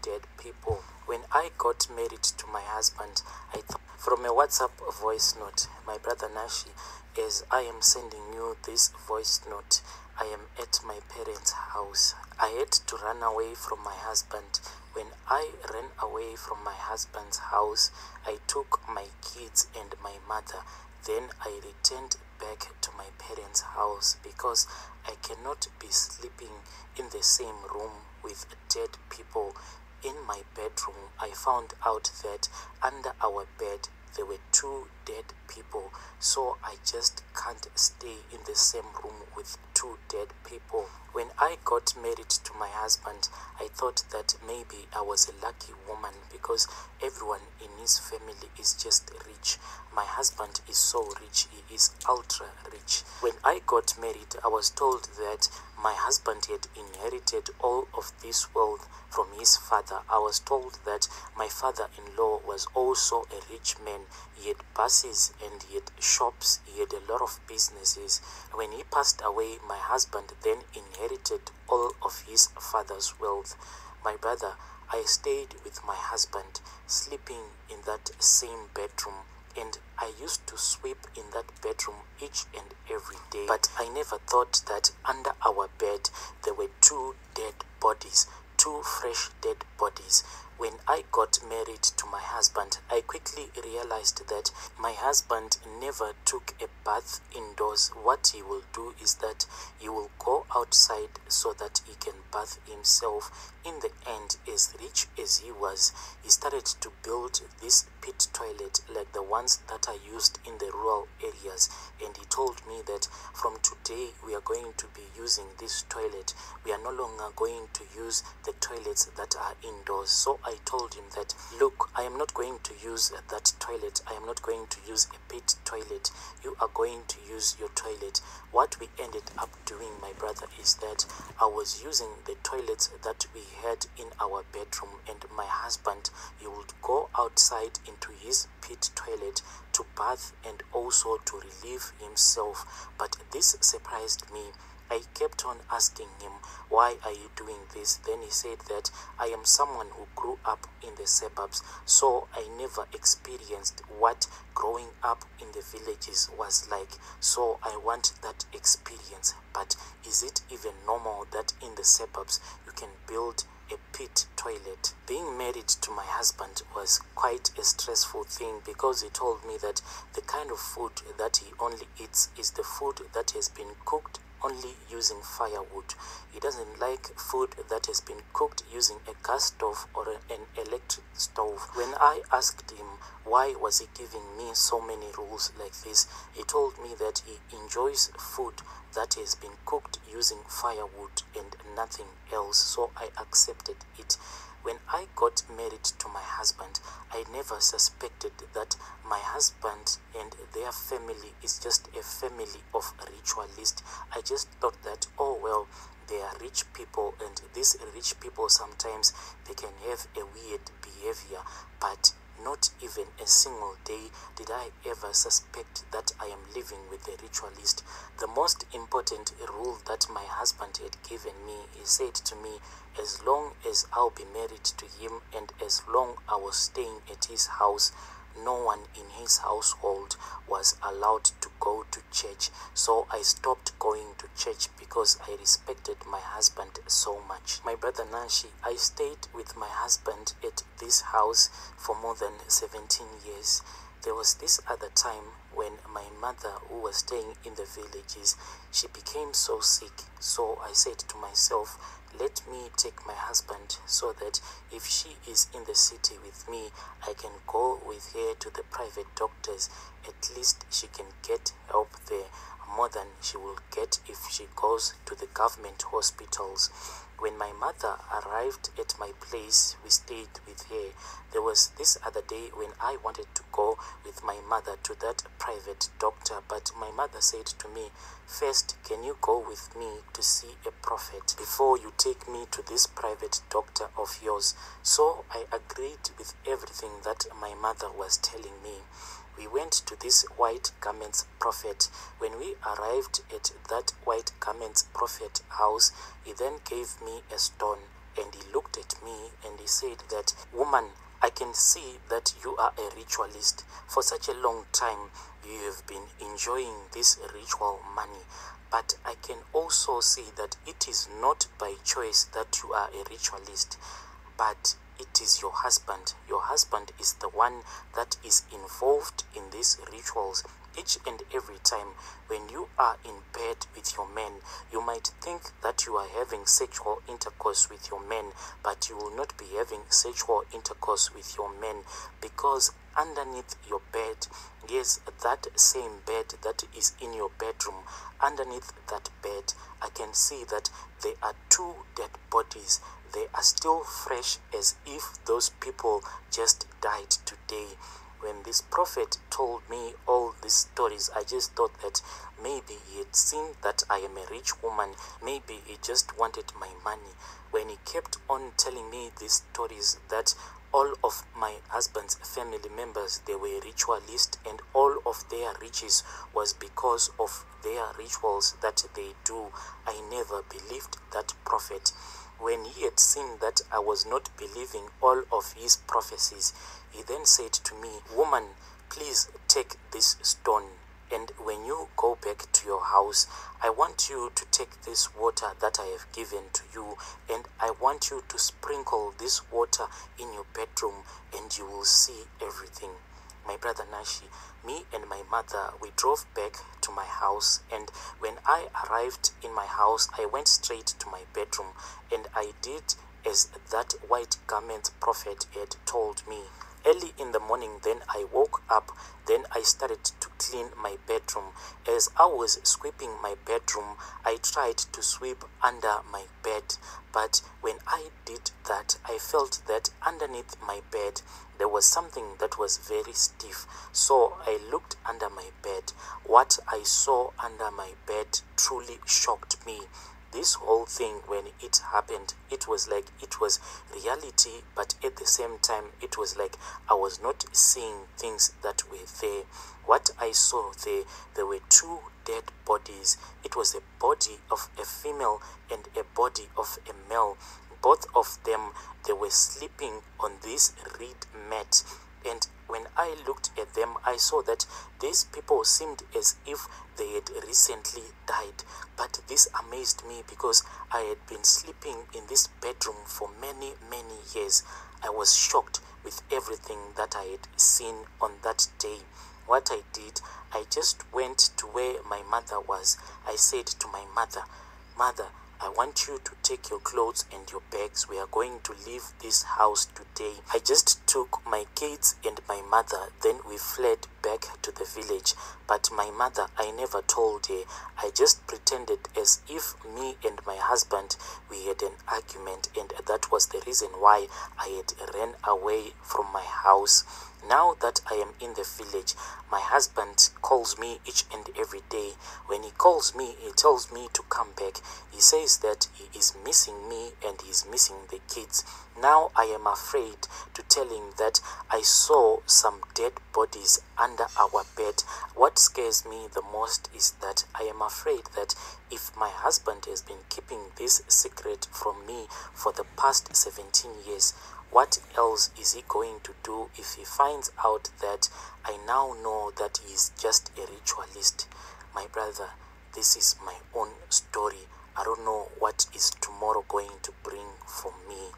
dead people. When I got married to my husband, I thought from a WhatsApp voice note, my brother Nashi, as I am sending you this voice note, I am at my parents' house. I had to run away from my husband. When I ran away from my husband's house, I took my kids and my mother. Then I returned back to my parents' house because I cannot be sleeping in the same room with dead people. In my bedroom, I found out that under our bed there were 2 dead people, so I just can't stay in the same room with 2 dead people. When I got married to my husband, I thought that maybe I was a lucky woman because everyone in his family is just rich. My husband is so rich, he is ultra rich. When I got married, I was told that my husband had inherited all of this wealth from his father. I was told that my father-in-law was also a rich man. He had buses and he had shops. He had a lot of businesses. When he passed away, my husband then inherited all of his father's wealth. My brother, I stayed with my husband, sleeping in that same bedroom, and I used to sweep in that bedroom each and every day. But I never thought that under our bed there were 2 dead bodies, 2 fresh dead bodies. When I got married to my husband, I quickly realized that my husband never took a bath indoors. What he will do is that he will go outside so that he can bath himself. In the end, as rich as he was, he started to build this pit toilet like the ones that are used in the rural areas. And he told me that from today we are going to be using this toilet. We are no longer going to use the toilets that are indoors. So I told him that, look, I am not going to use that toilet. I am not going to use a pit toilet. You are going to use your toilet. What we ended up doing, my brother, is that I was using the toilets that we had in our bedroom, and my husband, he would go outside into his pit toilet to bath and also to relieve himself. But this surprised me. I kept on asking him, why are you doing this? Then he said that I am someone who grew up in the suburbs, so I never experienced what growing up in the villages was like. So I want that experience. But is it even normal that in the suburbs you can build a pit toilet? Being married to my husband was quite a stressful thing because he told me that the kind of food that he only eats is the food that has been cooked only using firewood. He doesn't like food that has been cooked using a gas stove or an electric stove. When I asked him why was he giving me so many rules like this, he told me that he enjoys food that has been cooked using firewood and nothing else. So I accepted it. When I got married to my husband, I never suspected that my husband and their family is just a family of ritualists. I just thought that, oh well, they are rich people, and these rich people sometimes they can have a weird behavior, but not even a single day did I ever suspect that I am living with a ritualist. The most important rule that my husband had given me, he said to me, as long as I'll be married to him and as long I was staying at his house, no one in his household was allowed to go to church. So I stopped going to church because I respected my husband so much. My brother Nanshi, I stayed with my husband at this house for more than 17 years. There was this other time when my mother, who was staying in the villages, she became so sick. So I said to myself, let me take my husband so that if she is in the city with me, I can go with her to the private doctors. At least she can get help there more than she will get if she goes to the government hospitals. When my mother arrived at my place, we stayed with her. There was this other day when I wanted to go with my mother to that private doctor, but my mother said to me, first, can you go with me to see a prophet before you take me to this private doctor of yours? So I agreed with everything that my mother was telling me. We went to this white garments prophet. When we arrived at that white garments prophet house, he then gave me a stone. and he looked at me and he said that, "Woman, I can see that you are a ritualist. For such a long time, you have been enjoying this ritual money. But I can also see that it is not by choice that you are a ritualist, but it is your husband. Your husband is the one that is involved in these rituals. Each and every time when you are in bed with your men, you might think that you are having sexual intercourse with your men, but you will not be having sexual intercourse with your men, because underneath your bed, yes, that same bed that is in your bedroom, underneath that bed, I can see that there are two dead bodies. They are still fresh, as if those people just died today." When this prophet told me all these stories, I just thought that maybe he had seen that I am a rich woman. Maybe he just wanted my money. When he kept on telling me these stories, that all of my husband's family members, they were ritualists, and all of their riches was because of their rituals that they do, I never believed that prophet. When he had seen that I was not believing all of his prophecies, he then said to me, "Woman, please take this stone, and when you go back to your house, I want you to take this water that I have given to you, and I want you to sprinkle this water in your bedroom, and you will see everything." My brother Nashi, me and my mother, we drove back to my house, and when I arrived in my house, I went straight to my bedroom, and I did as that white garment prophet had told me. Early in the morning, then I woke up, then I started to clean my bedroom. As I was sweeping my bedroom, I tried to sweep under my bed, but when I did that, I felt that underneath my bed, there was something that was very stiff. So I looked under my bed. What I saw under my bed truly shocked me. This whole thing, when it happened, it was like it was reality, but at the same time, it was like I was not seeing things that were there. What I saw there were two dead bodies. It was a body of a female and a body of a male. Both of them, they were sleeping on this reed mat. And when I looked at them, I saw that these people seemed as if they had recently died. But this amazed me, because I had been sleeping in this bedroom for many, many years. I was shocked with everything that I had seen on that day. What I did, I just went to where my mother was. I said to my mother, "Mother, I want you to take your clothes and your bags. We are going to leave this house today." I just took my kids and my mother, then we fled back to the village. But my mother, I never told her. I just pretended as if me and my husband, we had an argument, and that was the reason why I had ran away from my house. Now that I am in the village, my husband calls me each and every day. When he calls me, he tells me to come back. He says that he is missing me and he is missing the kids. Now I am afraid to tell him that I saw some dead bodies under our bed. What scares me the most is that I am afraid that if my husband has been keeping this secret from me for the past 17 years, what else is he going to do if he finds out that I now know that he is just a ritualist? My brother, this is my own story. I don't know what is tomorrow going to bring for me.